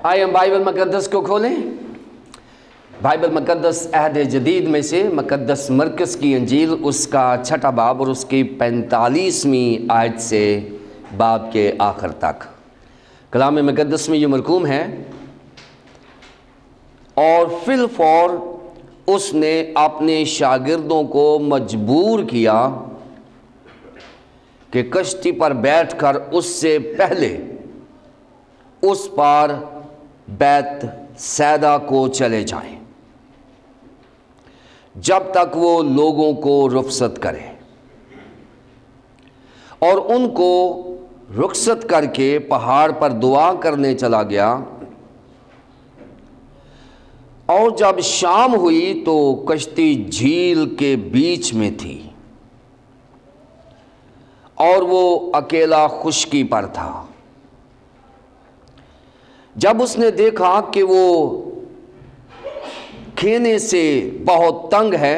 آئے ہم بائبل مقدس کو کھولیں۔ بائبل مقدس عہد جدید میں سے مقدس مرکز کی انجیل، اس کا 6واں باب اور اس کی 45ویں آیت سے باب کے آخر تک کلام مقدس میں یہ مرقوم ہے، اور فی الفور اس نے اپنے شاگردوں کو مجبور کیا کہ کشتی پر بیٹھ کر اس سے پہلے اس پار بیت سیدا کو چلے جائیں جب تک وہ لوگوں کو رخصت کرے، اور ان کو رخصت کر کے پہاڑ پر دعا کرنے چلا گیا۔ اور جب شام ہوئی تو کشتی جھیل کے بیچ میں تھی اور وہ اکیلا خشکی پر تھا۔ جب اس نے دیکھا کہ وہ کھینے سے بہت تنگ ہے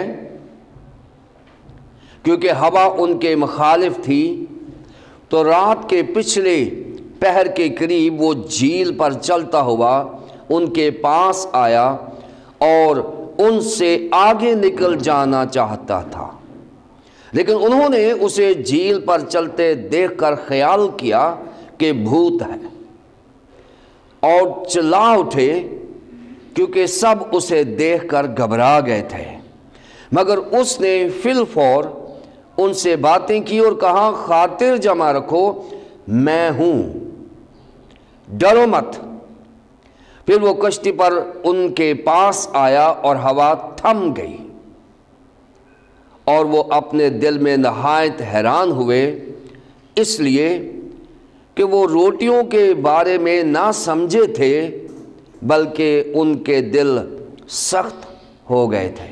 کیونکہ ہوا ان کے مخالف تھی، تو رات کے پچھلے پہر کے قریب وہ جھیل پر چلتا ہوا ان کے پاس آیا اور ان سے آگے نکل جانا چاہتا تھا، لیکن انہوں نے اسے جھیل پر چلتے دیکھ کر خیال کیا کہ بھوت ہے، اور چلا اٹھے کیونکہ سب اسے دیکھ کر گھبرا گئے تھے۔ مگر اس نے فی الفور ان سے باتیں کی اور کہا، خاطر جمع رکھو، میں ہوں، ڈرو مت۔ پھر وہ کشتی پر ان کے پاس آیا اور ہوا تھم گئی، اور وہ اپنے دل میں نہایت حیران ہوئے، اس لیے کہ وہ روٹیوں کے بارے میں نہ سمجھے تھے بلکہ ان کے دل سخت ہو گئے تھے۔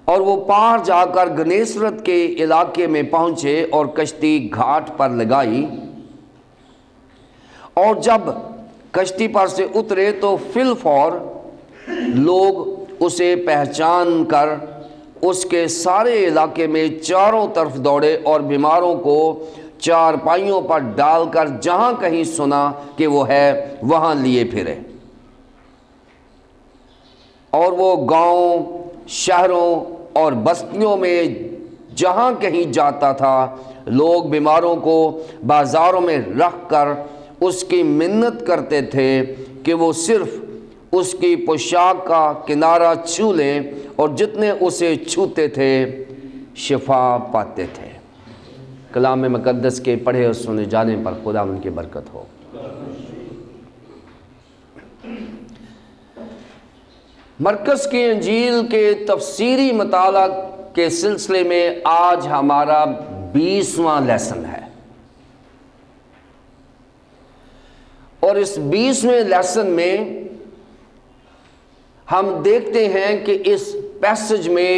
اور وہ پار جا کر گنیسرت کے علاقے میں پہنچے اور کشتی گھاٹ پر لگائی، اور جب کشتی پر سے اترے تو فی الفور لوگ اسے پہچان کر اس کے سارے علاقے میں چاروں طرف دوڑے اور بیماروں کو چارپائیوں پر ڈال کر جہاں کہیں سنا کہ وہ ہے وہاں لیے پھرے، اور وہ گاؤں، شہروں اور بستیوں میں جہاں کہیں جاتا تھا لوگ بیماروں کو بازاروں میں رکھ کر اس کی منت کرتے تھے کہ وہ صرف اس کی پوشاک کا کنارہ چھو لیں، اور جتنے اسے چھوتے تھے شفا پاتے تھے۔ کلام مقدس کے پڑھے اور سنے جانے پر خدا ان کی برکت ہو۔ مرکز کی انجیل کے تفسیری مطالعہ کے سلسلے میں آج ہمارا 20واں لیسن ہے، اور اس 20ویں لیسن میں ہم دیکھتے ہیں کہ اس پیسج میں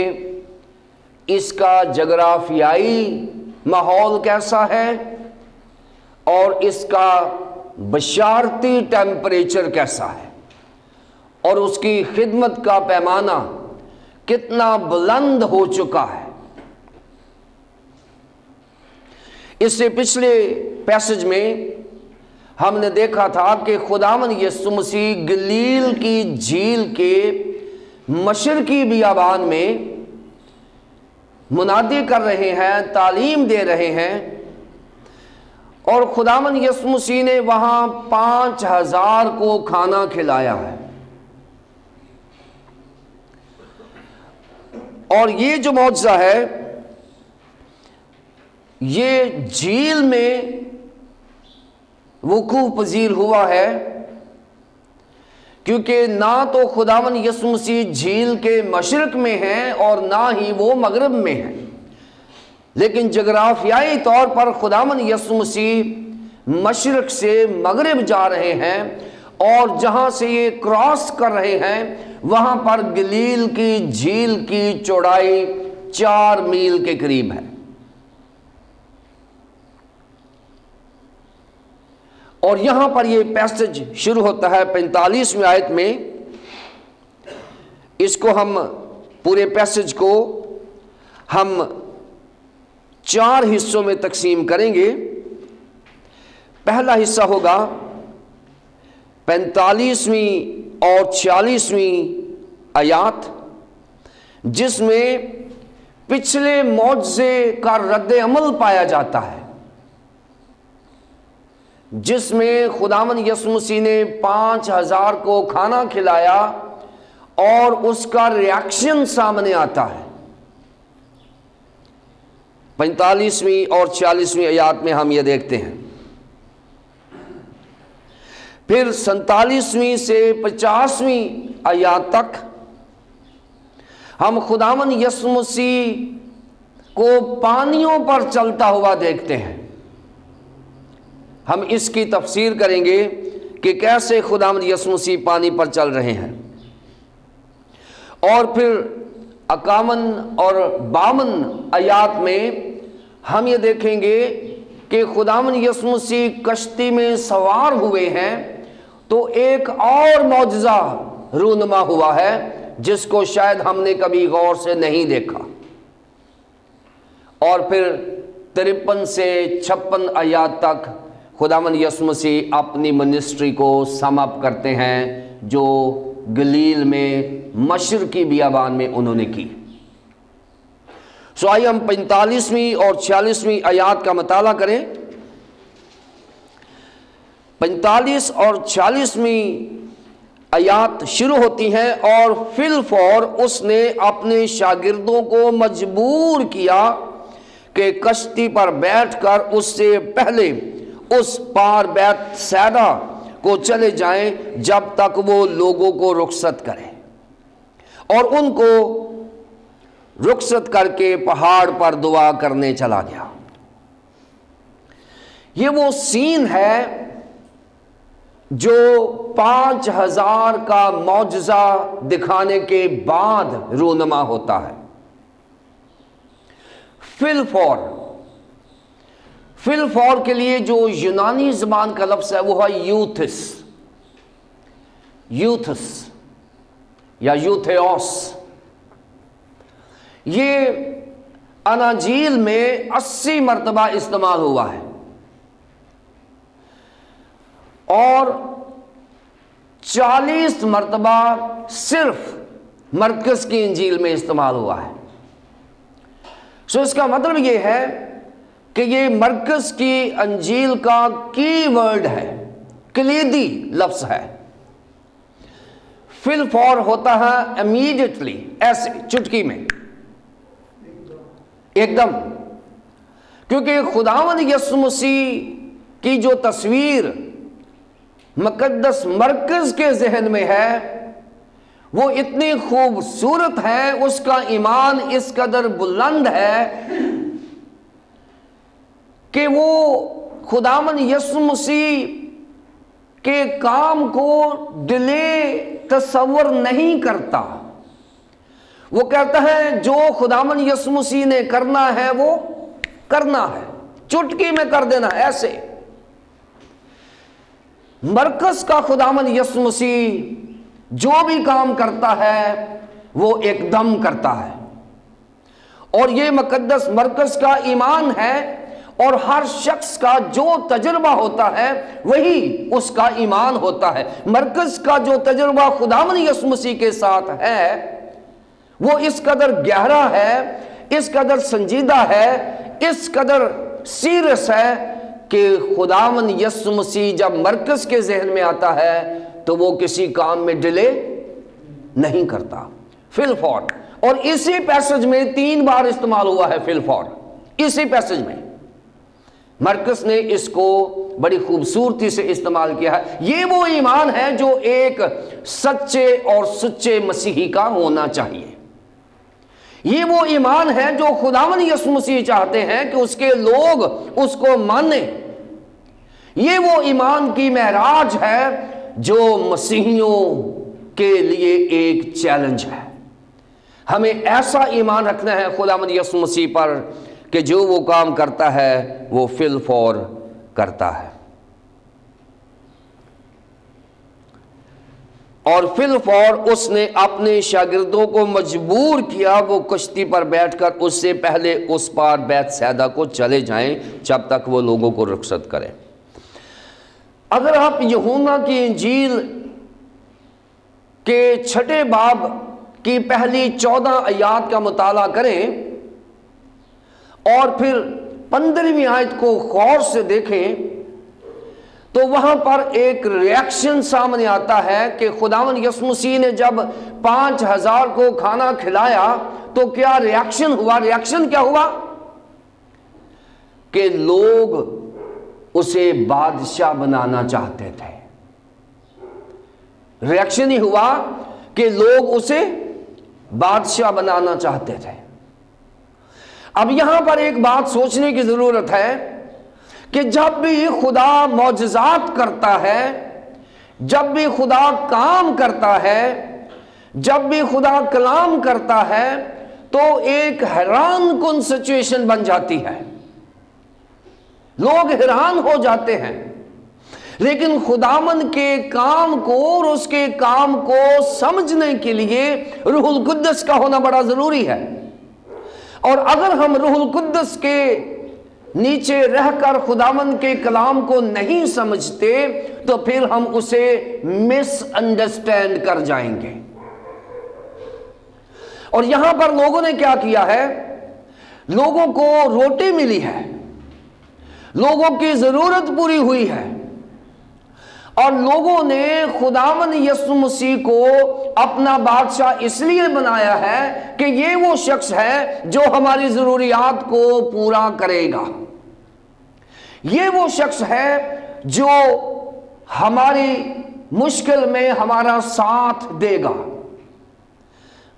اس کا جغرافیائی ماحول کیسا ہے اور اس کا بشارتی ٹیمپریچر کیسا ہے، اور اس کی خدمت کا پیمانہ کتنا بلند ہو چکا ہے۔ اس سے پچھلے پیسج میں ہم نے دیکھا تھا کہ خداوند یسوع مسیح گلیل کی جھیل کے مشرقی بیابان میں منادی کر رہے ہیں، تعلیم دے رہے ہیں، اور خداوند یسوع مسیح نے وہاں 5000 کو کھانا کھلایا ہے۔ اور یہ جو معجزہ ہے یہ جھیل میں وقوع پذیر ہوا ہے، کیونکہ نہ تو خداوند یسوع مسیح جھیل کے مشرق میں ہیں اور نہ ہی وہ مغرب میں ہیں، لیکن جغرافیائی طور پر خداوند یسوع مسیح مشرق سے مغرب جا رہے ہیں، اور جہاں سے یہ کراس کر رہے ہیں وہاں پر گلیل کی جھیل کی چوڑائی 4 میل کے قریب ہے۔ اور یہاں پر یہ پیسج شروع ہوتا ہے 45ویں آیت میں۔ اس کو ہم پورے پیسج کو ہم 4 حصوں میں تقسیم کریں گے۔ پہلا حصہ ہوگا 45ویں اور 46ویں آیات، جس میں پچھلے معجزے کا رد عمل پایا جاتا ہے، جس میں خداوند یسوع مسیح نے 5000 کو کھانا کھلایا اور اس کا ریاکشن سامنے آتا ہے۔ 45ویں اور 46ویں آیات میں ہم یہ دیکھتے ہیں۔ پھر 47ویں سے 50ویں آیات تک ہم خداوند یسوع مسیح کو پانیوں پر چلتا ہوا دیکھتے ہیں۔ ہم اس کی تفسیر کریں گے کہ کیسے خداوند یسوع مسیح پانی پر چل رہے ہیں، اور پھر 51 اور 52 آیات میں ہم یہ دیکھیں گے کہ خداوند یسوع مسیح کشتی میں سوار ہوئے ہیں تو ایک اور معجزہ رونما ہوا ہے جس کو شاید ہم نے کبھی غور سے نہیں دیکھا۔ اور پھر 53 سے 56 آیات تک خداوند یسوع مسیح اپنی منسٹری کو سم اپ کرتے ہیں جو گلیل میں مشرقی بیابان میں انہوں نے کی۔ آئیے ہم 45ویں اور 46ویں آیات کا مطالعہ کریں۔ 45 اور 46ویں آیات شروع ہوتی ہیں، اور فی الفور اس نے اپنے شاگردوں کو مجبور کیا کہ کشتی پر بیٹھ کر اس سے پہلے اس پار بیت سیدہ کو چلے جائیں جب تک وہ لوگوں کو رخصت کریں، اور ان کو رخصت کر کے پہاڑ پر دعا کرنے چلا گیا۔ یہ وہ سین ہے جو 5000 کا معجزہ دکھانے کے بعد رونما ہوتا ہے۔ فی الفور کے لیے جو یونانی زبان کا لفظ ہے وہ ہے یوتھس یا یوتھیوس۔ یہ اناجیل میں 80 مرتبہ استعمال ہوا ہے اور 40 مرتبہ صرف مرکز کی انجیل میں استعمال ہوا ہے۔ اس کا مطلب یہ ہے کہ یہ مرکز کی انجیل کا کی ورڈ ہے، کلیدی لفظ ہے۔ فی الفور ہوتا ہے امیڈیٹلی، ایسے چٹکی میں، ایک دم، کیونکہ خداوند یسوع مسیح کی جو تصویر مقدس مرکز کے ذہن میں ہے وہ اتنی خوبصورت ہے، اس کا ایمان اس قدر بلند ہے کہ وہ خداوند یسوع مسیح کے کام کو ڈیلے تصور نہیں کرتا۔ وہ کہتا ہے جو خداوند یسوع مسیح نے کرنا ہے وہ کرنا ہے، چٹکی میں کر دینا ہے، ایسے۔ مرکز کا خداوند یسوع مسیح جو بھی کام کرتا ہے وہ ایک دم کرتا ہے، اور یہ مقدس مرکز کا ایمان ہے، اور ہر شخص کا جو تجربہ ہوتا ہے وہی اس کا ایمان ہوتا ہے۔ مرکز کا جو تجربہ خداوند یسوع مسیح کے ساتھ ہے وہ اس قدر گہرا ہے، اس قدر سنجیدہ ہے، اس قدر سیریس ہے کہ خداوند یسوع مسیح جب مرکز کے ذہن میں آتا ہے تو وہ کسی کام میں ڈیلے نہیں کرتا۔ فی الفور، اور اسی پیسج میں 3 بار استعمال ہوا ہے فی الفور، اسی پیسج میں مرکز نے اس کو بڑی خوبصورتی سے استعمال کیا ہے۔ یہ وہ ایمان ہے جو ایک سچے اور سچے مسیحی کا ہونا چاہیے۔ یہ وہ ایمان ہے جو خداوند یسوع مسیح چاہتے ہیں کہ اس کے لوگ اس کو مانیں۔ یہ وہ ایمان کی معراج ہے جو مسیحیوں کے لیے ایک چیلنج ہے۔ ہمیں ایسا ایمان رکھنا ہے خداوند یسوع مسیح پر کہ جو وہ کام کرتا ہے وہ فی الفور کرتا ہے۔ اور فی الفور اس نے اپنے شاگردوں کو مجبور کیا وہ کشتی پر بیٹھ کر اس سے پہلے اس پار بیت سیدہ کو چلے جائیں جب تک وہ لوگوں کو رخصت کریں۔ 46 اور 47 آیات میں ہم یہ دیکھتے ہیں کہ خداوند یسوع مسیح اپنے شاگردوں کو مجبور کیا وہ کشتی پر بیٹھ کر اس سے پہلے اس پار بیت سیدہ کو چلے جائیں جب تک وہ لوگوں کو رخصت کریں۔ اور پھر اگر آپ یوحنا کی انجیل کے 6 باب کی پہلی 14 آیات کا مطالعہ کریں اور پھر 15ویں آیت کو غور سے دیکھیں تو وہاں پر ایک ریاکشن سامنے آتا ہے کہ خداوند یسوع مسیح نے جب 5000 کو کھانا کھلایا تو کیا ریاکشن ہوا؟ ریاکشن کیا ہوا؟ کہ لوگ اسے بادشاہ بنانا چاہتے تھے۔ ریاکشن ہی ہوا کہ لوگ اسے بادشاہ بنانا چاہتے تھے۔ اب یہاں پر ایک بات سوچنے کی ضرورت ہے کہ جب بھی خدا معجزات کرتا ہے، جب بھی خدا کام کرتا ہے، جب بھی خدا کلام کرتا ہے تو ایک حیران کن سچویشن بن جاتی ہے، لوگ حیران ہو جاتے ہیں۔ لیکن خداوند کے کام کو اور اس کے کام کو سمجھنے کے لیے روح القدس کا ہونا بڑا ضروری ہے، اور اگر ہم روح القدس کے نیچے رہ کر خداوند کے کلام کو نہیں سمجھتے تو پھر ہم اسے مس انڈرسٹینڈ کر جائیں گے۔ اور یہاں پر لوگوں نے کیا کیا ہے؟ لوگوں کو روٹی ملی ہے، لوگوں کی ضرورت پوری ہوئی ہے، اور لوگوں نے خداوند یسوع مسیح کو اپنا بادشاہ اس لیے بنایا ہے کہ یہ وہ شخص ہے جو ہماری ضروریات کو پورا کرے گا، یہ وہ شخص ہے جو ہماری مشکل میں ہمارا ساتھ دے گا۔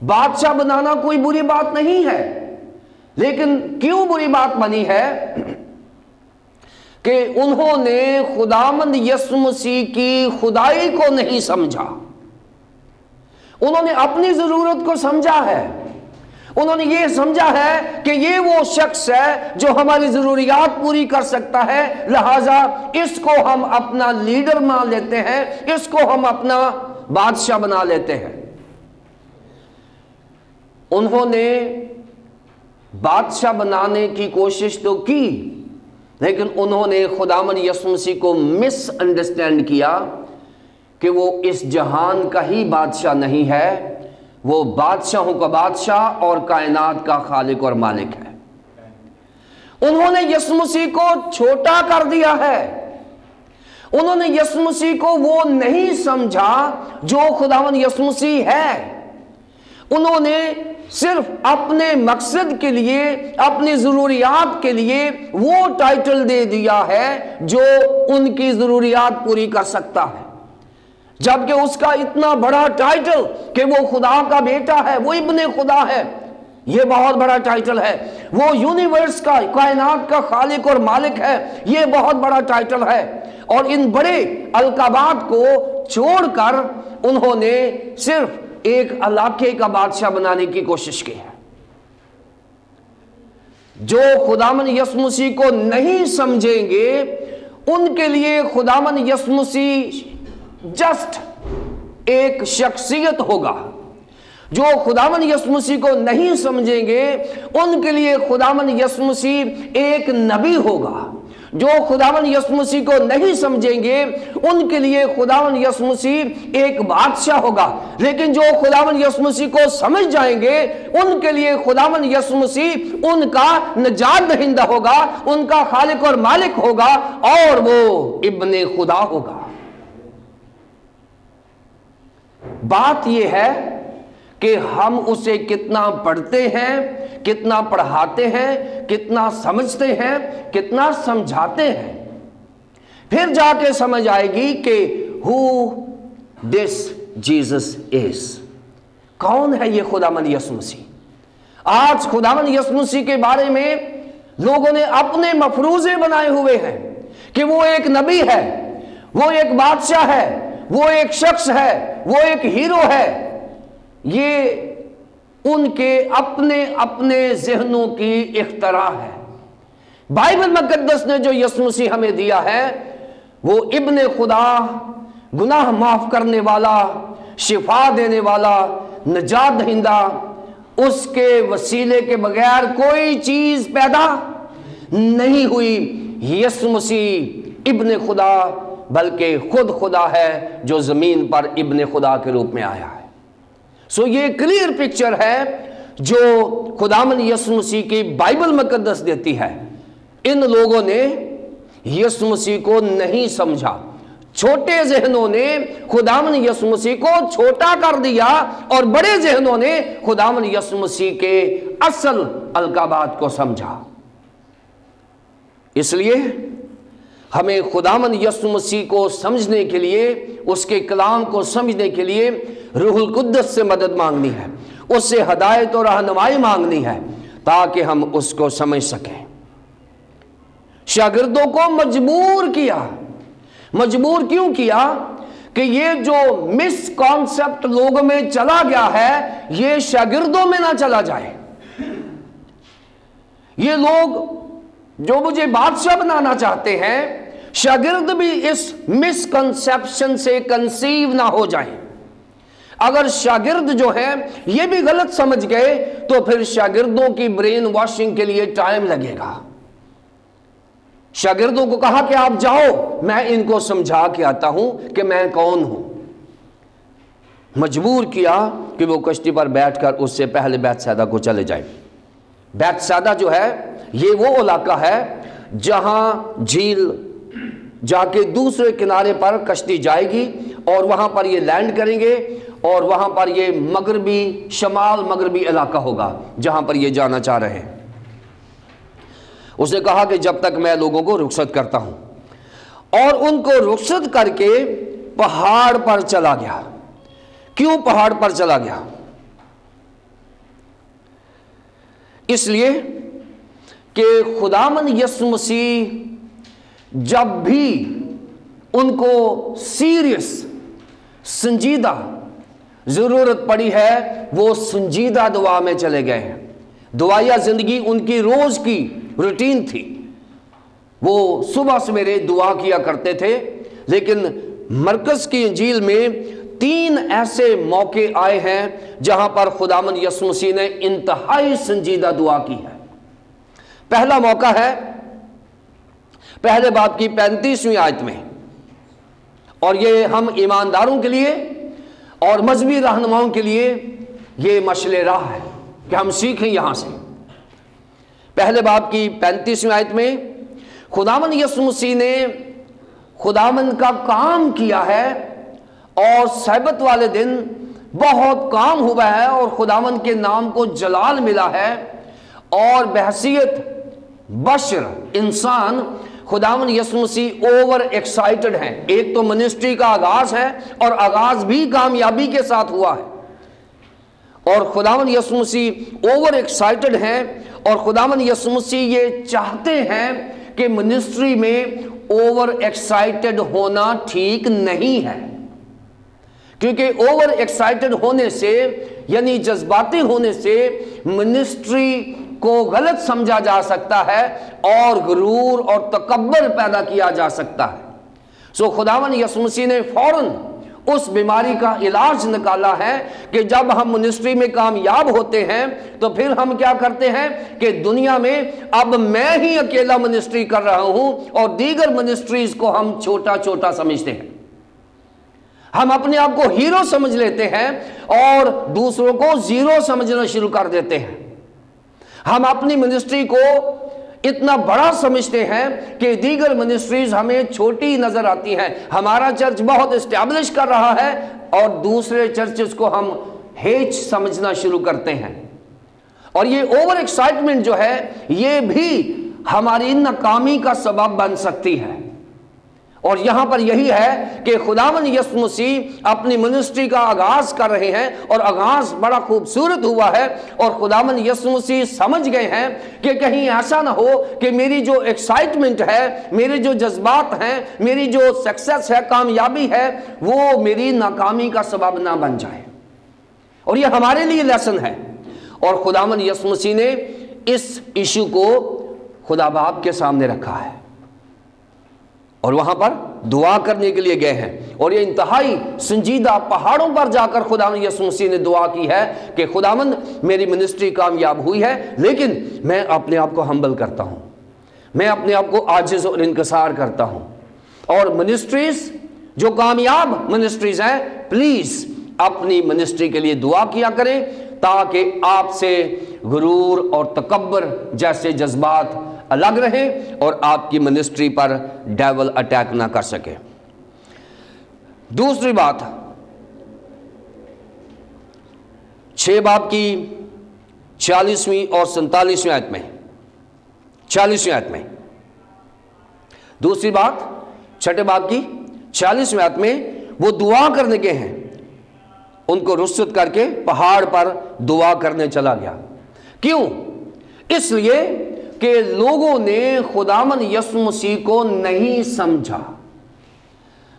بادشاہ بنانا کوئی بری بات نہیں ہے، لیکن کیوں بری بات بنی ہے؟ کہ انہوں نے خداوند یسوع مسیح کی خدائی کو نہیں سمجھا، انہوں نے اپنی ضرورت کو سمجھا ہے، انہوں نے یہ سمجھا ہے کہ یہ وہ شخص ہے جو ہماری ضروریات پوری کر سکتا ہے، لہٰذا اس کو ہم اپنا لیڈر مان لیتے ہیں، اس کو ہم اپنا بادشاہ بنا لیتے ہیں۔ انہوں نے بادشاہ بنانے کی کوشش تو کی، لیکن انہوں نے خداوند یسوع مسیح کو مس انڈرسٹینڈ کیا کہ وہ اس جہان کا ہی بادشاہ نہیں ہے، وہ بادشاہوں کا بادشاہ اور کائنات کا خالق اور مالک ہے۔ انہوں نے یسوع مسیح کو چھوٹا کر دیا ہے، انہوں نے یسوع مسیح کو وہ نہیں سمجھا جو خداوند یسوع مسیح ہے۔ انہوں نے صرف اپنے مقصد کے لیے، اپنی ضروریات کے لیے وہ ٹائٹل دے دیا ہے جو ان کی ضروریات پوری کر سکتا ہے، جبکہ اس کا اتنا بڑا ٹائٹل کہ وہ خدا کا بیٹا ہے، وہ ابن خدا ہے، یہ بہت بڑا ٹائٹل ہے۔ وہ یونیورس کا، کائنات کا خالق اور مالک ہے، یہ بہت بڑا ٹائٹل ہے۔ اور ان بڑے القابات کو چھوڑ کر انہوں نے صرف ایک علاقے کا بادشاہ بنانے کی کوشش کی ہے۔ جو خداوند یسوع مسیح کو نہیں سمجھیں گے ان کے لیے خداوند یسوع مسیح جسٹ ایک شخصیت ہوگا، جو خداوند یسوع مسیح کو نہیں سمجھیں گے ان کے لیے خداوند یسوع مسیح ایک نبی ہوگا، جو خداوند یسوع مسیح کو نہیں سمجھیں گے ان کے لیے خداوند یسوع مسیح ایک بادشاہ ہوگا، لیکن جو خداوند یسوع مسیح کو سمجھ جائیں گے ان کے لیے خداوند یسوع مسیح ان کا نجات دہندہ ہوگا، ان کا خالق اور مالک ہوگا، اور وہ ابن خدا ہوگا۔ بات یہ ہے کہ ہم اسے کتنا پڑھتے ہیں، کتنا پڑھاتے ہیں، کتنا سمجھتے ہیں، کتنا سمجھاتے ہیں، پھر جا کے سمجھ آئے گی کہ who this Jesus is، کون ہے یہ خداوند یسوع مسیح۔ آج خداوند یسوع مسیح کے بارے میں لوگوں نے اپنے مفروضے بنائے ہوئے ہیں کہ وہ ایک نبی ہے، وہ ایک بادشاہ ہے، وہ ایک شخص ہے، وہ ایک ہیرو ہے۔ یہ ان کے اپنے اپنے ذہنوں کی اختراع ہے۔ بائبل مقدس نے جو یسوع مسیح ہمیں دیا ہے وہ ابن خدا، گناہ معاف کرنے والا، شفا دینے والا، نجات دہندہ، اس کے وسیلے کے بغیر کوئی چیز پیدا نہیں ہوئی۔ یسوع مسیح ابن خدا، بلکہ خود خدا ہے جو زمین پر ابن خدا کے روپ میں آیا ہے۔ سو یہ کلیئر پکچر ہے جو خداوند یسوع مسیح کی بائبل مقدس دیتی ہے۔ ان لوگوں نے یسوع مسیح کو نہیں سمجھا، چھوٹے ذہنوں نے خداوند یسوع مسیح کو چھوٹا کر دیا، اور بڑے ذہنوں نے خداوند یسوع مسیح کے اصل القابات کو سمجھا۔ اس لیے ہمیں خداوند یسوع مسیح کو سمجھنے کے لیے، اس کے کلام کو سمجھنے کے لیے روح القدس سے مدد مانگنی ہے، اس سے ہدایت اور رہنمائی مانگنی ہے تاکہ ہم اس کو سمجھ سکیں۔ شاگردوں کو مجبور کیا، مجبور کیوں کیا؟ کہ یہ جو مس کانسیپٹ لوگوں میں چلا گیا ہے یہ شاگردوں میں نہ چلا جائے۔ یہ لوگ جو مجھے بادشاہ بنانا چاہتے ہیں، شاگرد بھی اس مس کنسیپشن سے کنسیو نہ ہو جائیں۔ اگر شاگرد جو ہیں یہ بھی غلط سمجھ گئے تو پھر شاگردوں کی برین واشنگ کے لیے ٹائم لگے گا۔ شاگردوں کو کہا کہ آپ جاؤ، میں ان کو سمجھا کے آتا ہوں کہ میں کون ہوں۔ مجبور کیا کہ وہ کشتی پر بیٹھ کر اس سے پہلے بیت سیدا کو چلے جائیں۔ بیت سیدا جو ہے یہ وہ علاقہ ہے جہاں جھیل جا کے دوسرے کنارے پر کشتی جائے گی، اور وہاں پر یہ لینڈ کریں گے، اور وہاں پر یہ مغربی شمال مغربی علاقہ ہوگا جہاں پر یہ جانا چاہ رہے ہیں۔ اس نے کہا کہ جب تک میں لوگوں کو رخصت کرتا ہوں، اور ان کو رخصت کر کے پہاڑ پر چلا گیا۔ کیوں پہاڑ پر چلا گیا؟ اس لیے کہ خداوند یسوع مسیح جب بھی ان کو سیریس سنجیدہ ضرورت پڑی ہے وہ سنجیدہ دعا میں چلے گئے ہیں۔ دعائیہ زندگی ان کی روز کی روٹین تھی، وہ صبح سویرے دعا کیا کرتے تھے۔ لیکن مرکز کی انجیل میں 3 ایسے موقع آئے ہیں جہاں پر خداوند یسوع مسیح نے انتہائی سنجیدہ دعا کی ہے۔ پہلا موقع ہے پہلے باب کی 35ویں آیت میں، اور یہ ہم ایمانداروں کے لیے اور مذہبی رہنماؤں کے لیے یہ مشعل راہ ہے کہ ہم سیکھیں یہاں سے۔ پہلے باب کی 35ویں آیت میں خداوند یسوع مسیح نے خداوند کا کام کیا ہے، اور سبت والے دن بہت کام ہوا ہے اور خداوند کے نام کو جلال ملا ہے، اور بحیثیت بشر انسان خداوند یسوع مسیح اوور ایکسائٹڈ ہیں۔ ایک تو منسٹری کا آغاز ہے، اور آغاز بھی کامیابی کے ساتھ ہوا ہے، اور خداوند یسوع مسیح اوور ایکسائٹڈ ہیں، اور خداوند یسوع مسیح یہ چاہتے ہیں کہ منسٹری میں اوور ایکسائٹڈ ہونا ٹھیک نہیں ہے، کیونکہ اوور ایکسائٹڈ ہونے سے یعنی جذباتی ہونے سے منسٹری کو غلط سمجھا جا سکتا ہے، اور غرور اور تکبر پیدا کیا جا سکتا ہے۔ سو خداوند یسوع مسیح نے فوراً اس بیماری کا علاج نکالا ہے کہ جب ہم منسٹری میں کامیاب ہوتے ہیں تو پھر ہم کیا کرتے ہیں کہ دنیا میں اب میں ہی اکیلا منسٹری کر رہا ہوں، اور دیگر منسٹریز کو ہم چھوٹا چھوٹا سمجھتے ہیں۔ ہم اپنے آپ کو ہیرو سمجھ لیتے ہیں اور دوسروں کو زیرو سمجھنا شروع کر دیتے ہیں۔ ہم اپنی منسٹری کو اتنا بڑا سمجھتے ہیں کہ دیگر منسٹریز ہمیں چھوٹی نظر آتی ہیں۔ ہمارا چرچ بہت اسٹیبلش کر رہا ہے، اور دوسرے چرچز کو ہم ہیچ سمجھنا شروع کرتے ہیں، اور یہ اوور ایکسائٹمنٹ جو ہے یہ بھی ہماری ناکامی کا سبب بن سکتی ہے۔ اور یہاں پر یہی ہے کہ خداوند یسوع مسیح اپنی منسٹری کا آغاز کر رہے ہیں، اور آغاز بڑا خوبصورت ہوا ہے، اور خداوند یسوع مسیح سمجھ گئے ہیں کہ کہیں ایسا نہ ہو کہ میری جو ایکسائٹمنٹ ہے، میرے جو جذبات ہیں، میری جو سکسیس ہے، کامیابی ہے، وہ میری ناکامی کا سبب نہ بن جائے۔ اور یہ ہمارے لیے لیسن ہے، اور خداوند یسوع مسیح نے اس ایشو کو خدا باپ کے سامنے رکھا ہے، اور وہاں پر دعا کرنے کے لیے گئے ہیں۔ اور یہ انتہائی سنجیدہ پہاڑوں پر جا کر خداوند یسوع مسیح نے دعا کی ہے کہ خداوند میری منسٹری کامیاب ہوئی ہے، لیکن میں اپنے آپ کو ہمبل کرتا ہوں، میں اپنے آپ کو عاجز اور انکسار کرتا ہوں، اور منسٹریز جو کامیاب منسٹریز ہیں، پلیز اپنی منسٹری کے لیے دعا کیا کریں تاکہ آپ سے غرور اور تکبر جیسے جذبات الگ رہیں اور آپ کی منسٹری پر ڈیول اٹیک نہ کر سکے۔ دوسری بات، 6 باب کی 46ویں اور 47ویں آیت میں، 46ویں آیت میں، دوسری بات 6 باب کی 46ویں آیت میں وہ دعا کرنے کے ہیں، ان کو رخصت کر کے پہاڑ پر دعا کرنے چلا گیا۔ کیوں؟ اس لیے کہ لوگوں نے خداوند یسوع مسیح کو نہیں سمجھا،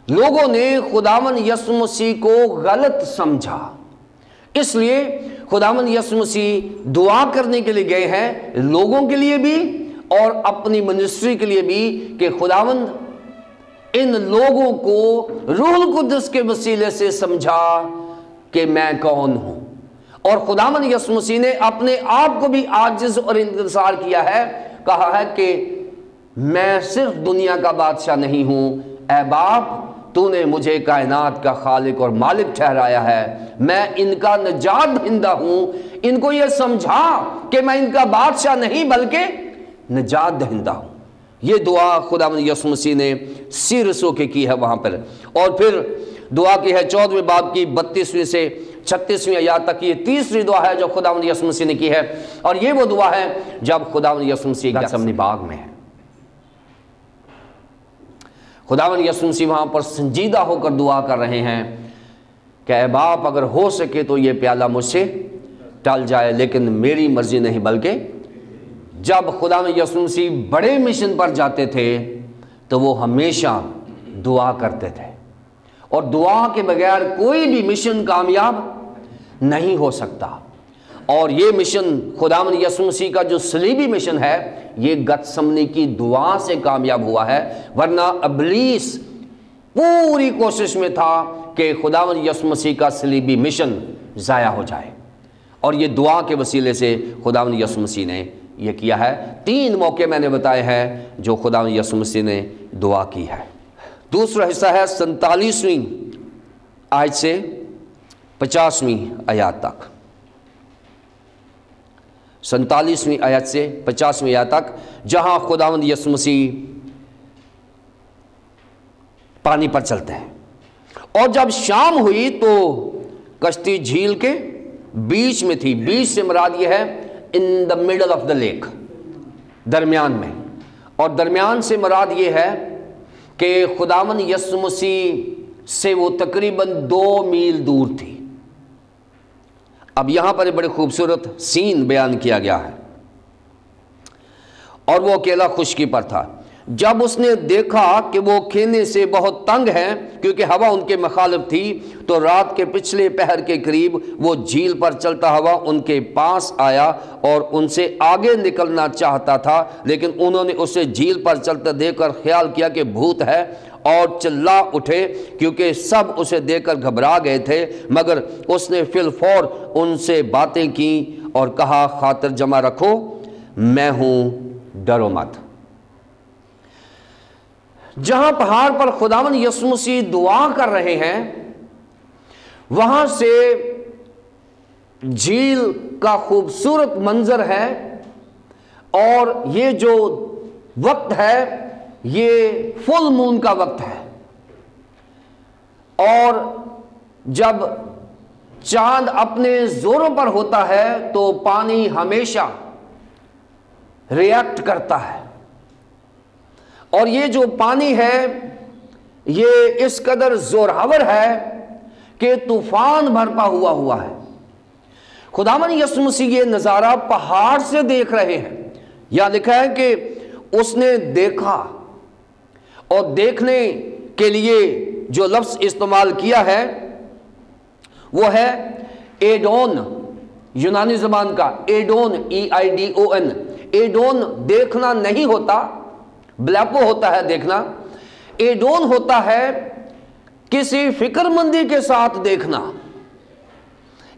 لوگوں نے خداوند یسوع مسیح کو غلط سمجھا، اس لیے خداوند یسوع مسیح دعا کرنے کے لیے گئے ہیں، لوگوں کے لیے بھی اور اپنی منسٹری کے لیے بھی، کہ خداوند ان لوگوں کو روح القدس کے وسیلے سے سمجھا کہ میں کون ہوں۔ اور خداوند یسوع مسیح نے اپنے آپ کو بھی عاجز اور انکسار کیا ہے، کہا ہے کہ میں صرف دنیا کا بادشاہ نہیں ہوں، اے باپ تو نے مجھے کائنات کا خالق اور مالک ٹھہرایا ہے، میں ان کا نجات دہندہ ہوں، ان کو یہ سمجھا کہ میں ان کا بادشاہ نہیں بلکہ نجات دہندہ ہوں۔ یہ دعا خداوند یسوع مسیح نے سیرس ہو کے کی ہے وہاں پر، اور پھر دعا کی ہے 14ویں باب کی 32ویں سے 36ویں آیات تک۔ یہ تیسری دعا ہے جو خداوند یسوع مسیح نے کی ہے، اور یہ وہ دعا ہے جب خداوند یسوع مسیح گتسمنی باغ میں ہے۔ خداوند یسوع مسیح وہاں پر سنجیدہ ہو کر دعا کر رہے ہیں کہ اے باپ اگر ہو سکے تو یہ پیالہ مجھ سے ٹل جائے، لیکن میری مرضی نہیں بلکہ۔ جب خداوند یسوع مسیح بڑے مشن پر جاتے تھے تو وہ ہمیشہ دعا کرتے تھے، اور دعا کے بغیر کوئی بھی مشن کامیاب نہیں ہو سکتا۔ اور یہ مشن خداوند یسوع مسیح کا جو صلیبی مشن ہے، یہ گتسمنی کی دعا سے کامیاب ہوا ہے، ورنہ ابلیس پوری کوشش میں تھا کہ خداوند یسوع مسیح کا صلیبی مشن ضائع ہو جائے، اور یہ دعا کے وسیلے سے خداوند یسوع مسیح نے یہ کیا ہے۔ 3 موقع میں نے بتائے ہیں جو خداوند یسوع مسیح نے دعا کی ہے۔ دوسرا حصہ ہے 47ویں آیت سے 50ویں آیات تک، 47ویں آیت سے 50ویں آیت تک، جہاں خداوند یسوع مسیح پانی پر چلتے ہیں۔ اور جب شام ہوئی تو کشتی جھیل کے بیچ میں تھی، بیچ سے مراد یہ ہے in the middle of the lake، درمیان میں، اور درمیان سے مراد یہ ہے کہ خداوند یسوع مسیح سے وہ تقریباً 2 میل دور تھی۔ اب یہاں پر ایک بڑے خوبصورت سین بیان کیا گیا ہے، اور وہ اکیلا خشکی پر تھا۔ جب اس نے دیکھا کہ وہ کھینے سے بہت تنگ ہیں کیونکہ ہوا ان کے مخالف تھی، تو رات کے پچھلے پہر کے قریب وہ جھیل پر چلتا ہوا ان کے پاس آیا اور ان سے آگے نکلنا چاہتا تھا، لیکن انہوں نے اسے جھیل پر چلتا دیکھ کر خیال کیا کہ بھوت ہے اور چلا اٹھے، کیونکہ سب اسے دیکھ کر گھبرا گئے تھے۔ مگر اس نے فی الفور ان سے باتیں کی اور کہا خاطر جمع رکھو، میں ہوں، ڈرو مت۔ جہاں پہاڑ پر خداوند یسوع مسیح دعا کر رہے ہیں، وہاں سے جھیل کا خوبصورت منظر ہے، اور یہ جو وقت ہے یہ فل مون کا وقت ہے، اور جب چاند اپنے زوروں پر ہوتا ہے تو پانی ہمیشہ ریئیکٹ کرتا ہے، اور یہ جو پانی ہے یہ اس قدر زورآور ہے کہ طوفان برپا ہوا ہے۔ خداوند یسوع مسیح یہ نظارہ پہاڑ سے دیکھ رہے ہیں۔ یہاں لکھا ہے کہ اس نے دیکھا، اور دیکھنے کے لیے جو لفظ استعمال کیا ہے وہ ہے ایڈون، یونانی زبان کا ایڈون، EIDON۔ ایڈون دیکھنا نہیں ہوتا، بلیپو ہوتا ہے دیکھنا، ایڈون ہوتا ہے کسی فکر مندی کے ساتھ دیکھنا۔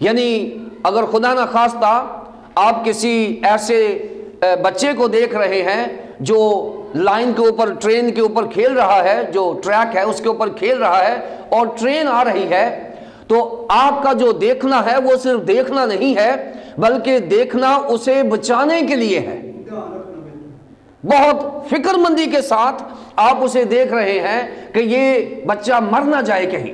یعنی اگر خدا نہ خواستہ آپ کسی ایسے بچے کو دیکھ رہے ہیں جو لائن کے اوپر ٹرین کے اوپر کھیل رہا ہے، جو ٹریک ہے اس کے اوپر کھیل رہا ہے اور ٹرین آ رہی ہے، تو آپ کا جو دیکھنا ہے وہ صرف دیکھنا نہیں ہے بلکہ دیکھنا اسے بچانے کے لیے ہے۔ بہت فکر مندی کے ساتھ آپ اسے دیکھ رہے ہیں کہ یہ بچہ مر نہ جائے کہیں۔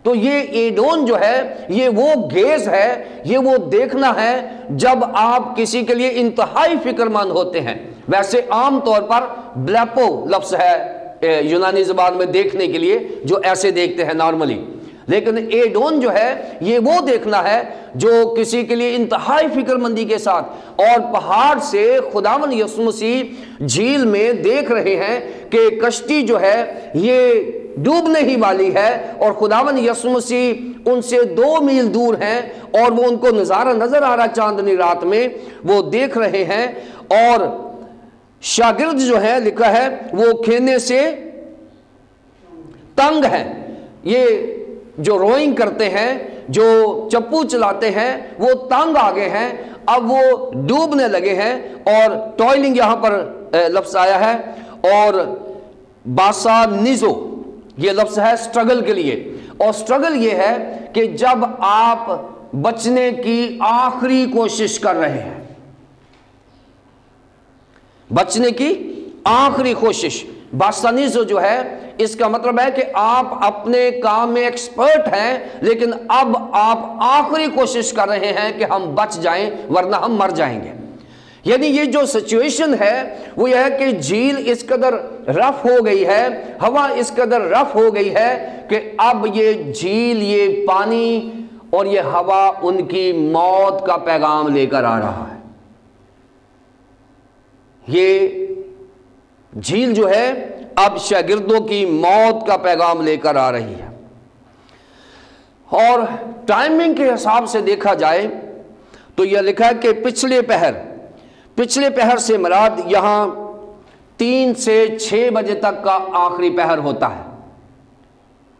تو یہ ایڈون جو ہے یہ وہ گیز ہے، یہ وہ دیکھنا ہے جب آپ کسی کے لیے انتہائی فکر مند ہوتے ہیں۔ ویسے عام طور پر بلیپو لفظ ہے یونانی زبان میں دیکھنے کے لیے، جو ایسے دیکھتے ہیں نارملی، لیکن ایڈون جو ہے یہ وہ دیکھنا ہے جو کسی کے لیے انتہائی فکر مندی کے ساتھ۔ اور پہاڑ سے خداوند یسوع مسیح جھیل میں دیکھ رہے ہیں کہ کشتی جو ہے یہ ڈوبنے ہی والی ہے، اور خداوند یسوع مسیح ان سے 2 میل دور ہیں اور وہ ان کو نظارہ نظر آ رہا چاندنی رات میں، وہ دیکھ رہے ہیں۔ اور شاگرد جو ہے لکھا ہے وہ کھینے سے تنگ ہیں، یہ جو روئنگ کرتے ہیں، جو چپو چلاتے ہیں، وہ تنگ آگے ہیں، اب وہ ڈوبنے لگے ہیں۔ اور ٹوائلنگ یہاں پر لفظ آیا ہے، اور باسا نیزو یہ لفظ ہے سٹرگل کے لیے، اور سٹرگل یہ ہے کہ جب آپ بچنے کی آخری کوشش کر رہے ہیں، بچنے کی آخری کوشش۔ باسانیزو جو ہے اس کا مطلب ہے کہ آپ اپنے کام میں ایکسپرٹ ہیں، لیکن اب آپ آخری کوشش کر رہے ہیں کہ ہم بچ جائیں ورنہ ہم مر جائیں گے۔ یعنی یہ جو سچویشن ہے وہ یہ ہے کہ جھیل اس قدر رف ہو گئی ہے، ہوا اس قدر رف ہو گئی ہے کہ اب یہ جھیل، یہ پانی اور یہ ہوا ان کی موت کا پیغام لے کر آ رہا ہے۔ یہ جھیل جو ہے اب شاگردوں کی موت کا پیغام لے کر آ رہی ہے۔ اور ٹائمنگ کے حساب سے دیکھا جائے تو یہ لکھا ہے کہ پچھلے پہر سے مراد یہاں 3 سے 6 بجے تک کا آخری پہر ہوتا ہے۔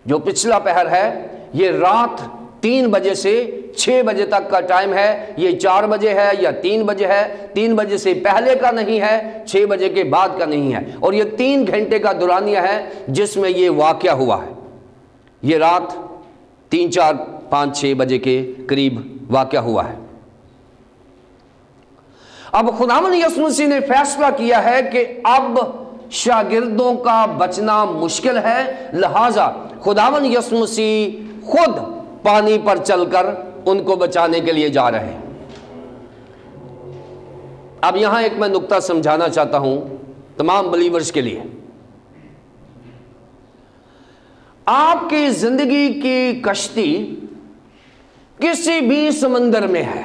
جو پچھلا پہر ہے یہ رات 3 بجے سے 6 بجے تک کا ٹائم ہے، یہ 4 بجے ہے یا 3 بجے ہے، 3 بجے سے پہلے کا نہیں ہے، 6 بجے کے بعد کا نہیں ہے، اور یہ 3 گھنٹے کا دورانیہ ہے جس میں یہ واقعہ ہوا ہے۔ یہ رات 3 4 5 6 بجے کے قریب واقعہ ہوا ہے۔ اب خداوند یسوع مسیح نے فیصلہ کیا ہے کہ اب شاگردوں کا بچنا مشکل ہے، لہٰذا خداوند یسوع مسیح خود پانی پر چل کر ان کو بچانے کے لیے جا رہے ہیں۔ اب یہاں ایک میں نقطہ سمجھانا چاہتا ہوں تمام بلیورز کے لیے۔ آپ کی زندگی کی کشتی کسی بھی سمندر میں ہے،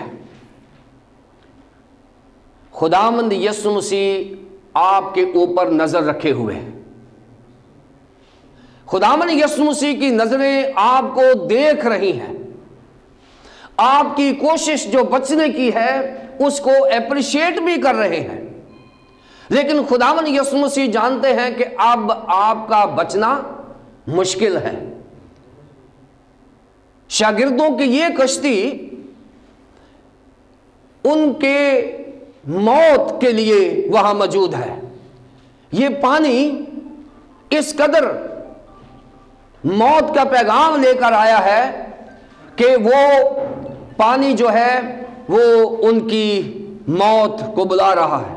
خداوند یسوع مسیح آپ کے اوپر نظر رکھے ہوئے ہیں۔ خداوند یسوع مسیح کی نظریں آپ کو دیکھ رہی ہیں، آپ کی کوشش جو بچنے کی ہے اس کو اپریشیٹ بھی کر رہے ہیں، لیکن خداوند یسوع مسیح جانتے ہیں کہ اب آپ کا بچنا مشکل ہے۔ شاگردوں کی یہ کشتی ان کے موت کے لیے وہاں موجود ہے۔ یہ پانی اس قدر موت کا پیغام لے کر آیا ہے کہ وہ پانی جو ہے وہ ان کی موت کو بلا رہا ہے۔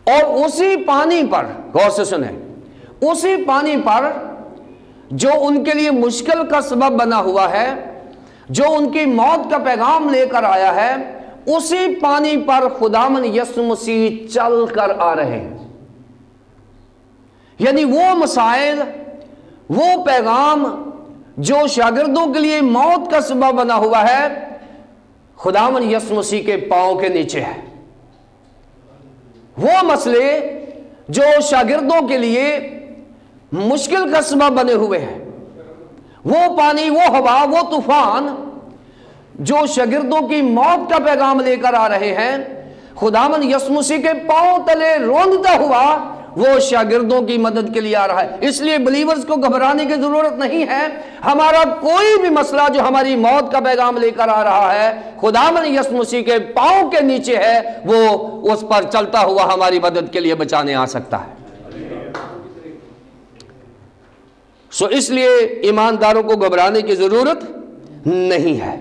اور اسی پانی پر غور سے سنیں، اسی پانی پر جو ان کے لیے مشکل کا سبب بنا ہوا ہے، جو ان کی موت کا پیغام لے کر آیا ہے، اسی پانی پر خداوند یسوع مسیح چل کر آ رہے ہیں۔ یعنی وہ مسائل، وہ پیغام جو شاگردوں کے لیے موت کا سبب بنا ہوا ہے، خداوند یسوع مسیح کے پاؤں کے نیچے ہے۔ وہ مسئلے جو شاگردوں کے لیے مشکل کا سبب بنے ہوئے ہیں، وہ پانی، وہ ہوا، وہ طوفان جو شاگردوں کی موت کا پیغام لے کر آ رہے ہیں، خداوند یسوع مسیح کے پاؤں تلے روندتا ہوا وہ شاگردوں کی مدد کے لیے آ رہا ہے۔ اس لیے بلیورز کو گھبرانے کی ضرورت نہیں ہے۔ ہمارا کوئی بھی مسئلہ جو ہماری موت کا پیغام لے کر آ رہا ہے، خداوند یسوع مسیح کے پاؤں کے نیچے ہے، وہ اس پر چلتا ہوا ہماری مدد کے لیے بچانے آ سکتا ہے۔ اس لیے ایمانداروں کو گھبرانے کی ضرورت نہیں ہے۔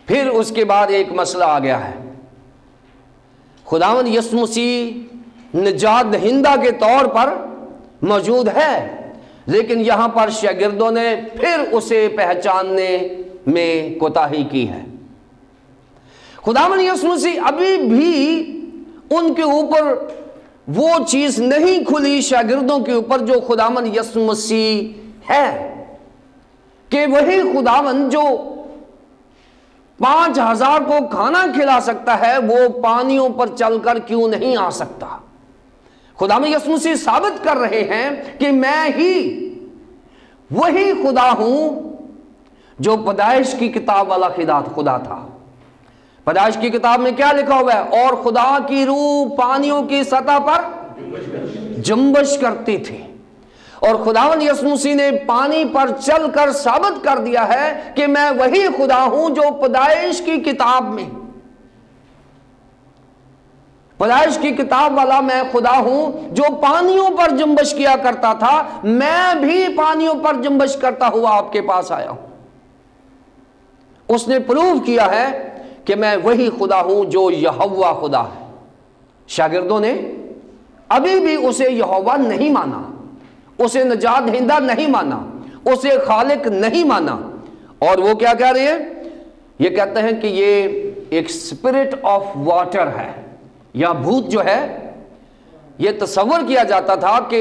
پھر اس کے بعد ایک مسئلہ آ گیا ہے۔ خداوند یسوع مسیح نجات دہندہ کے طور پر موجود ہے، لیکن یہاں پر شاگردوں نے پھر اسے پہچاننے میں کوتاہی کی ہے۔ خداوند یسوع مسیح ابھی بھی ان کے اوپر وہ چیز نہیں کھلی شاگردوں کے اوپر جو خداوند یسوع مسیح ہے، کہ وہی خداوند جو 5000 کو کھانا کھلا سکتا ہے، وہ پانیوں پر چل کر کیوں نہیں آ سکتا۔ خداوند یسوع مسیح ثابت کر رہے ہیں کہ میں ہی وہی خدا ہوں جو پیدائش کی کتاب والا خدا تھا۔ پیدائش کی کتاب میں کیا لکھا ہوا ہے؟ اور خدا کی روح پانیوں کی سطح پر جنبش کرتی تھی، اور خداوند یسوع مسیح نے پانی پر چل کر ثابت کر دیا ہے کہ میں وہی خدا ہوں جو پیدائش کی کتاب میں، پیدائش کی کتاب والا میں خدا ہوں جو پانیوں پر جنبش کیا کرتا تھا، میں بھی پانیوں پر جنبش کرتا ہوا آپ کے پاس آیا ہوں۔ اس نے پروف کیا ہے کہ میں وہی خدا ہوں جو یہوہ خدا ہے۔ شاگردوں نے ابھی بھی اسے یہوہ نہیں مانا، اسے نجات دہندہ نہیں مانا، اسے خالق نہیں مانا، اور وہ کیا کہہ رہے ہیں؟ یہ کہتے ہیں کہ یہ ایک اسپرٹ آف واٹر ہے، یا بھوت جو ہے۔ یہ تصور کیا جاتا تھا کہ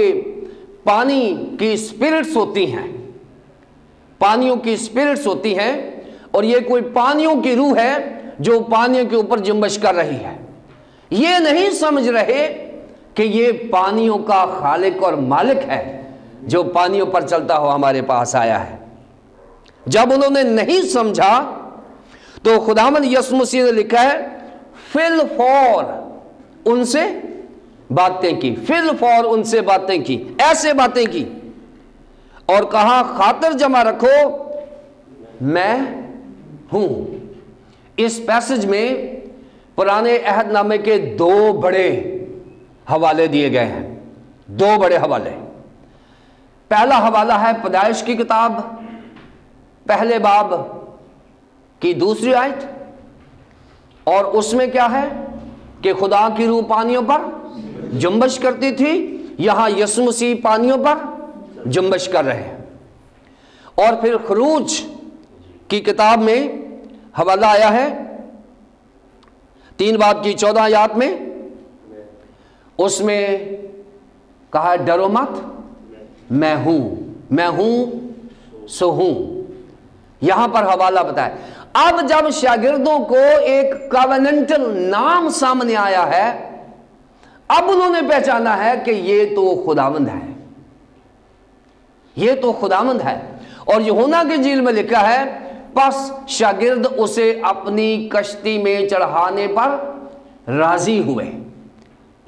پانی کی اسپرٹس ہوتی ہیں، پانیوں کی اسپرٹس ہوتی ہیں، اور یہ کوئی پانیوں کی روح ہے جو پانیوں کے اوپر جنبش کر رہی ہے۔ یہ نہیں سمجھ رہے کہ یہ پانیوں کا خالق اور مالک ہے جو پانیوں پر چلتا ہوا ہمارے پاس آیا ہے۔ جب انہوں نے نہیں سمجھا تو خداوند یسوع مسیح نے لکھا ہے فی الفور ان سے باتیں کی، فی الفور ان سے باتیں کی، ایسے باتیں کی، اور کہا خاطر جمع رکھو میں ہوں۔ اس پیسج میں پرانے عہد نامے کے 2 بڑے حوالے دیے گئے ہیں، 2 بڑے حوالے۔ پہلا حوالہ ہے پیدائش کی کتاب پہلے باب کی 2 آیت، اور اس میں کیا ہے کہ خدا کی روح پانیوں پر جنبش کرتی تھی، یہاں یسوع مسیح پانیوں پر جنبش کر رہے ہیں۔ اور پھر خروج کی کتاب میں حوالہ آیا ہے 3 باب کی 14 آیات میں، اس میں کہا ڈرو مت میں ہوں سو ہوں۔ یہاں پر حوالہ بتایا۔ اب جب شاگردوں کو ایک کویننٹل نام سامنے آیا ہے، اب انہوں نے پہچانا ہے کہ یہ تو خداوند ہے، یہ تو خداوند ہے۔ اور یوحنا کی انجیل میں لکھا ہے پس شاگرد اسے اپنی کشتی میں چڑھانے پر راضی ہوئے۔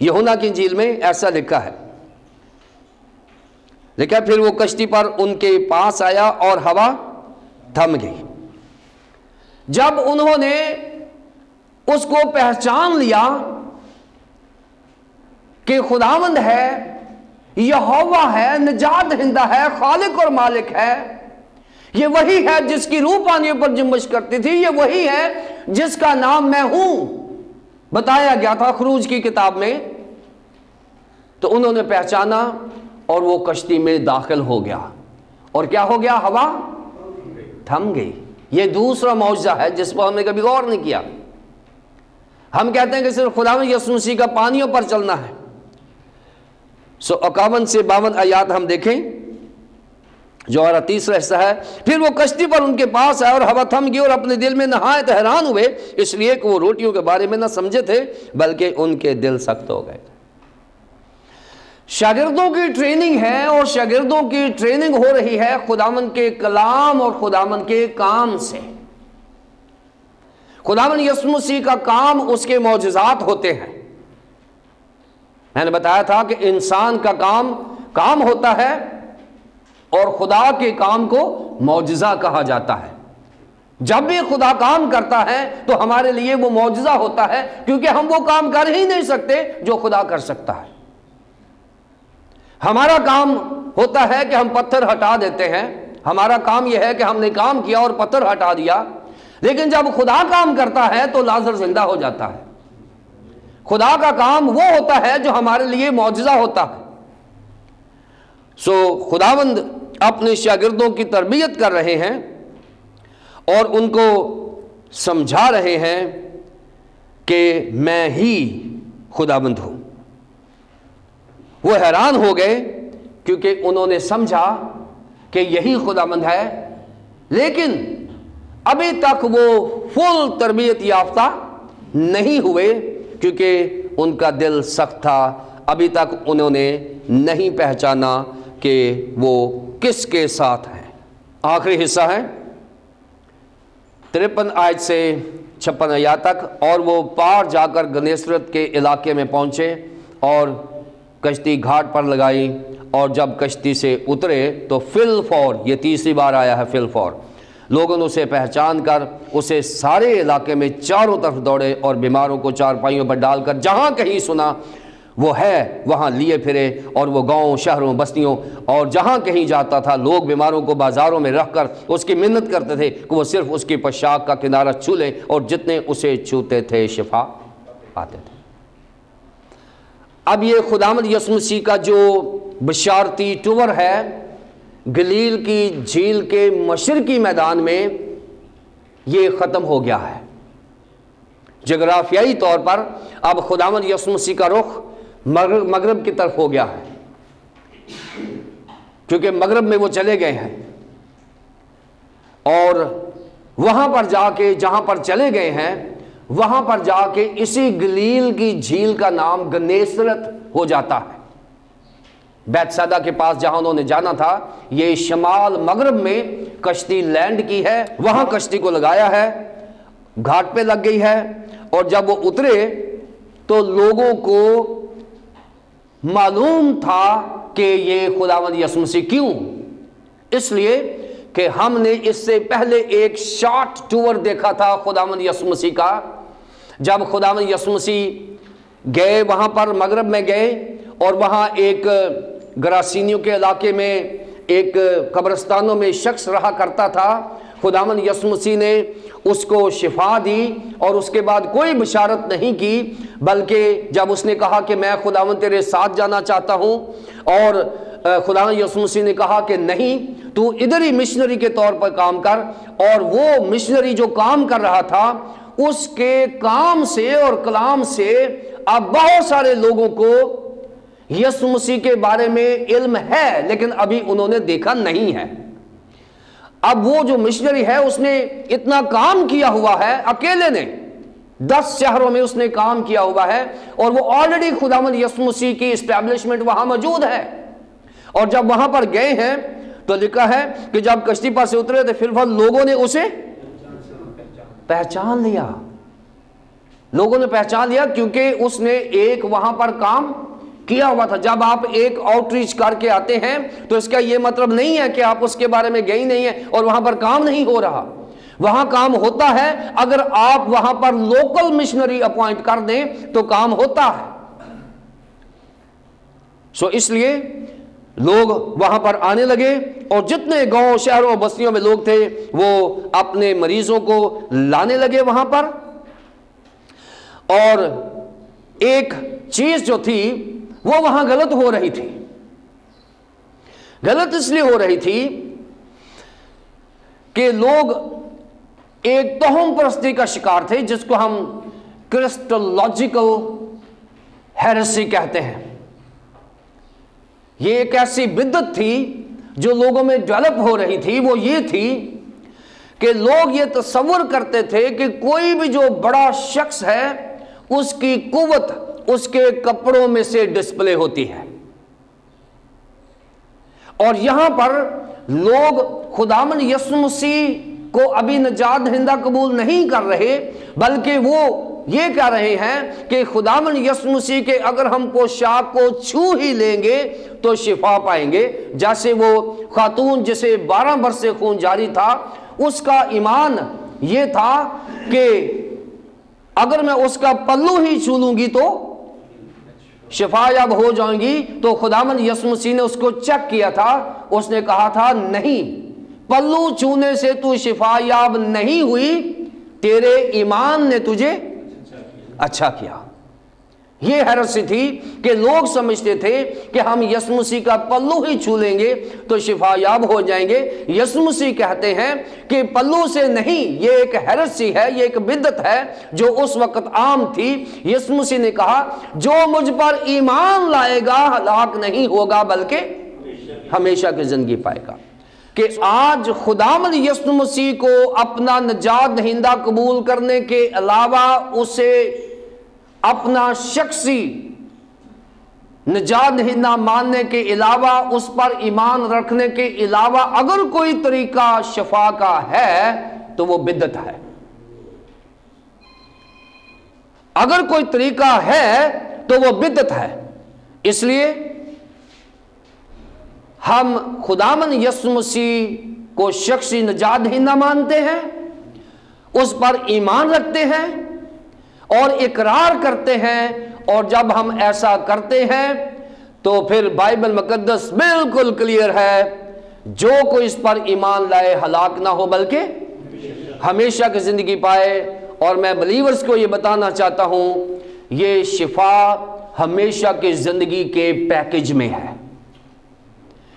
یوحنا کی انجیل میں ایسا لکھا ہے، لکھا پھر وہ کشتی پر ان کے پاس آیا اور ہوا تھم گئی۔ جب انہوں نے اس کو پہچان لیا کہ خداوند ہے، یہوہ ہے، نجات دہندہ ہے، خالق اور مالک ہے، یہ وہی ہے جس کی روح پانیوں پر جنبش کرتی تھی، یہ وہی ہے جس کا نام میں ہوں بتایا گیا تھا خروج کی کتاب میں، تو انہوں نے پہچانا اور وہ کشتی میں داخل ہو گیا، اور کیا ہو گیا؟ ہوا تھم گئی۔ یہ دوسرا معجزہ ہے جس پر ہم نے کبھی غور نہیں کیا۔ ہم کہتے ہیں کہ صرف خداوند یسوع مسیح کا پانیوں پر چلنا ہے۔ 51 سے 52 آیات ہم دیکھیں، جو ہمارا تیسرا حصہ ہے۔ پھر وہ کشتی پر ان کے پاس آئے اور ہوا تھم گئی، اور اپنے دل میں نہایت حیران ہوئے، اس لیے کہ وہ روٹیوں کے بارے میں نہ سمجھے تھے، بلکہ ان کے دل سخت ہو گئے۔ شاگردوں کی ٹریننگ ہے، اور شاگردوں کی ٹریننگ ہو رہی ہے خداوند کے کلام اور خداوند کے کام سے۔ خداوند یسوع مسیح کا کام اس کے معجزات ہوتے ہیں۔ میں نے بتایا تھا کہ انسان کا کام ہوتا ہے اور خدا کے کام کو معجزہ کہا جاتا ہے۔ جب بھی خدا کام کرتا ہے تو ہمارے لیے وہ معجزہ ہوتا ہے، کیونکہ ہم وہ کام کر ہی نہیں سکتے جو خدا کر سکتا ہے۔ ہمارا کام ہوتا ہے کہ ہم پتھر ہٹا دیتے ہیں، ہمارا کام یہ ہے کہ ہم نے کام کیا اور پتھر ہٹا دیا، لیکن جب خدا کام کرتا ہے تو لازر زندہ ہو جاتا ہے۔ خدا کا کام وہ ہوتا ہے جو ہمارے لیے معجزہ ہوتا ہے۔ سو خداوند اپنے شاگردوں کی تربیت کر رہے ہیں اور ان کو سمجھا رہے ہیں کہ میں ہی خداوند ہوں۔ وہ حیران ہو گئے کیونکہ انہوں نے سمجھا کہ یہی خداوند ہے، لیکن ابھی تک وہ فل تربیت یافتہ نہیں ہوئے کیونکہ ان کا دل سخت تھا۔ ابھی تک انہوں نے نہیں پہچانا کہ وہ کس کے ساتھ ہیں۔ آخری حصہ ہے 53 آیت سے 56 آیات تک۔ اور وہ پار جا کر گنیسرت کے علاقے میں پہنچے اور کشتی گھاٹ پر لگائی، اور جب کشتی سے اترے تو فی الفور، یہ تیسری بار آیا ہے فی الفور، لوگوں نے اسے پہچان کر اسے سارے علاقے میں چاروں طرف دوڑے اور بیماروں کو چارپائیوں پر ڈال کر جہاں کہیں سنا وہ ہے وہاں لیے پھرے، اور وہ گاؤں، شہروں، بستیوں اور جہاں کہیں جاتا تھا لوگ بیماروں کو بازاروں میں رکھ کر اس کی منت کرتے تھے کہ وہ صرف اس کی پوشاک کا کنارہ چھو لیں، اور جتنے اسے چھوتے تھے شفا پاتے تھے۔ اب یہ خداوند یسوع مسیح کا جو بشارتی ٹور ہے گلیل کی جھیل کے مشرقی میدان میں، یہ ختم ہو گیا ہے۔ جغرافیائی طور پر اب خداوند یسوع مسیح کا رخ مغرب کی طرف ہو گیا ہے، کیونکہ مغرب میں وہ چلے گئے ہیں، اور وہاں پر جا کے جہاں پر چلے گئے ہیں وہاں پر جا کے اسی گلیل کی جھیل کا نام گنیسرت ہو جاتا ہے۔ بیت سیدا کے پاس جہاں انہوں نے جانا تھا، یہ شمال مغرب میں کشتی لینڈ کی ہے، وہاں کشتی کو لگایا ہے، گھاٹ پہ لگ گئی ہے، اور جب وہ اترے تو لوگوں کو معلوم تھا کہ یہ خداوند یسوع مسیح کیوں؟ اس لیے کہ ہم نے اس سے پہلے ایک شارٹ ٹور دیکھا تھا خداوند یسوع مسیح کا، جب خداوند یسوع مسیح گئے وہاں پر مغرب میں گئے، اور وہاں ایک گراسینیوں کے علاقے میں ایک قبرستانوں میں شخص رہا کرتا تھا۔ خداوند یسوع مسیح نے اس کو شفا دی، اور اس کے بعد کوئی بشارت نہیں کی، بلکہ جب اس نے کہا کہ میں خداوند تیرے ساتھ جانا چاہتا ہوں، اور خداوند یسوع مسیح نے کہا کہ نہیں، تو ادھر ہی مشنری کے طور پر کام کر، اور وہ مشنری جو کام کر رہا تھا اس کے کام سے اور کلام سے اب بہت سارے لوگوں کو یسوع مسیح کے بارے میں علم ہے، لیکن ابھی انہوں نے دیکھا نہیں ہے۔ اب وہ جو مشنری ہے اس نے اتنا کام کیا ہوا ہے، اکیلے نے 10 شہروں میں اس نے کام کیا ہوا ہے، اور وہ آلریڈی خداوند یسوع مسیح کی اسٹیبلشمنٹ وہاں موجود ہے۔ اور جب وہاں پر گئے ہیں تو لکھا ہے کہ جب کشتی پر سے اترے تو فی الفور لوگوں نے اسے پہچان لیا، لوگوں نے پہچان لیا، کیونکہ اس نے ایک وہاں پر کام کیا ہوا تھا۔ جب آپ ایک آؤٹ ریچ کر کے آتے ہیں تو اس کا یہ مطلب نہیں ہے کہ آپ اس کے بارے میں گئے ہی نہیں ہیں اور وہاں پر کام نہیں ہو رہا، وہاں کام ہوتا ہے۔ اگر آپ وہاں پر لوکل مشنری اپوائنٹ کر دیں تو کام ہوتا ہے۔ سو اس لیے لوگ وہاں پر آنے لگے، اور جتنے گاؤں، شہروں، بستیوں میں لوگ تھے وہ اپنے مریضوں کو لانے لگے وہاں پر۔ اور ایک چیز جو تھی وہ وہاں غلط ہو رہی تھی، غلط اس لیے ہو رہی تھی کہ لوگ ایک توہم پرستی کا شکار تھے، جس کو ہم کرسٹولوجیکل ہیریسی کہتے ہیں۔ یہ ایک ایسی بدعت تھی جو لوگوں میں ڈیولپ ہو رہی تھی، وہ یہ تھی کہ لوگ یہ تصور کرتے تھے کہ کوئی بھی جو بڑا شخص ہے اس کی قوت اس کے کپڑوں میں سے ڈسپلے ہوتی ہے، اور یہاں پر لوگ خداوند یسوع مسیح کو ابھی نجات دہندہ قبول نہیں کر رہے، بلکہ وہ یہ کہہ رہے ہیں کہ خداوند یسوع مسیح کے اگر ہم پوشاک کو چھو ہی لیں گے تو شفا پائیں گے۔ جیسے وہ خاتون جسے 12 برس سے خون جاری تھا، اس کا ایمان یہ تھا کہ اگر میں اس کا پلو ہی چھو لوں گی تو شفا یاب ہو جائیں گی۔ تو خداوند یسوع مسیح نے اس کو چیک کیا تھا، اس نے کہا تھا نہیں، پلو چھونے سے تو شفا یاب نہیں ہوئی، تیرے ایمان نے تجھے اچھا کیا۔ یہ حیرت سی تھی کہ لوگ سمجھتے تھے کہ ہم یسوع مسیح کا پلو ہی چھو لیں گے تو شفا یاب ہو جائیں گے۔ یسوع مسیح کہتے ہیں کہ پلو سے نہیں، یہ ایک حیرت سی ہے، یہ ایک بدعت ہے جو اس وقت عام تھی۔ یسوع مسیح نے کہا جو مجھ پر ایمان لائے گا ہلاک نہیں ہوگا بلکہ ہمیشہ کی زندگی پائے گا۔ کہ آج خداوند یسوع مسیح کو اپنا نجات دہندہ قبول کرنے کے علاوہ، اسے اپنا شخصی نجات دہندہ ماننے کے علاوہ، اس پر ایمان رکھنے کے علاوہ اگر کوئی طریقہ شفا کا ہے تو وہ بدعت ہے۔ اگر کوئی طریقہ ہے تو وہ بدعت ہے۔ اس لیے ہم خداوند یسوع مسیح کو شخصی نجات دہندہ مانتے ہیں، اس پر ایمان رکھتے ہیں اور اقرار کرتے ہیں، اور جب ہم ایسا کرتے ہیں تو پھر بائبل مقدس بالکل کلیئر ہے، جو کوئی اس پر ایمان لائے ہلاک نہ ہو بلکہ ہمیشہ کی زندگی پائے۔ اور میں بلیورز کو یہ بتانا چاہتا ہوں، یہ شفا ہمیشہ کی زندگی کے پیکج میں ہے۔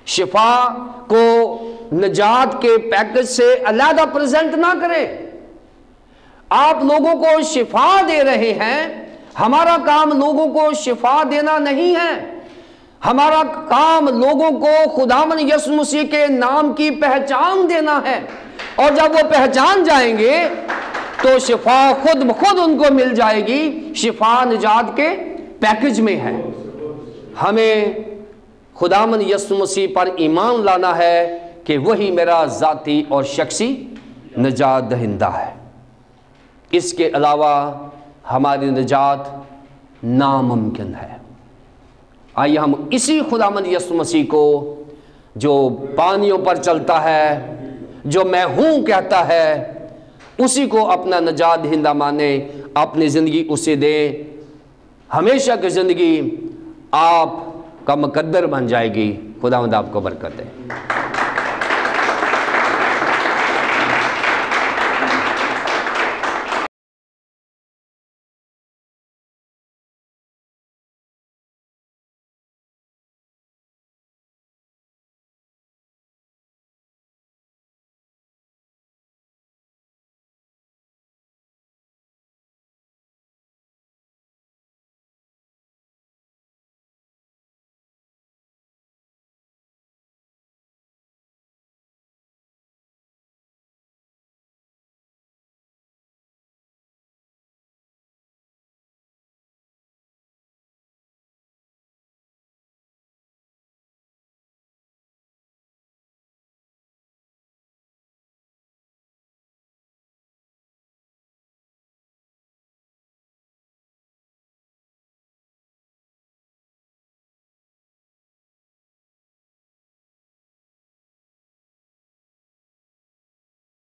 شفا کو نجات کے پیکج سے علیحدہ پریزنٹ نہ کریں۔ آپ لوگوں کو شفا دے رہے ہیں، ہمارا کام لوگوں کو شفا دینا نہیں ہے، ہمارا کام لوگوں کو خداوند یسوع مسیح کے نام کی پہچان دینا ہے، اور جب وہ پہچان جائیں گے تو شفا خود بخود ان کو مل جائے گی۔ شفا نجات کے پیکج میں ہے۔ ہمیں خداوند یسوع مسیح پر ایمان لانا ہے کہ وہی میرا ذاتی اور شخصی نجات دہندہ ہے۔ اس کے علاوہ ہماری نجات ناممکن ہے۔ آئیے ہم اسی خداوند یسوع مسیح کو جو پانیوں پر چلتا ہے، جو میں ہوں کہتا ہے، اسی کو اپنا نجات دہندہ مانے، اپنی زندگی اسے دے، ہمیشہ کی زندگی آپ کا مقدر بن جائے گی۔ خداوند آپ کو برکت دے۔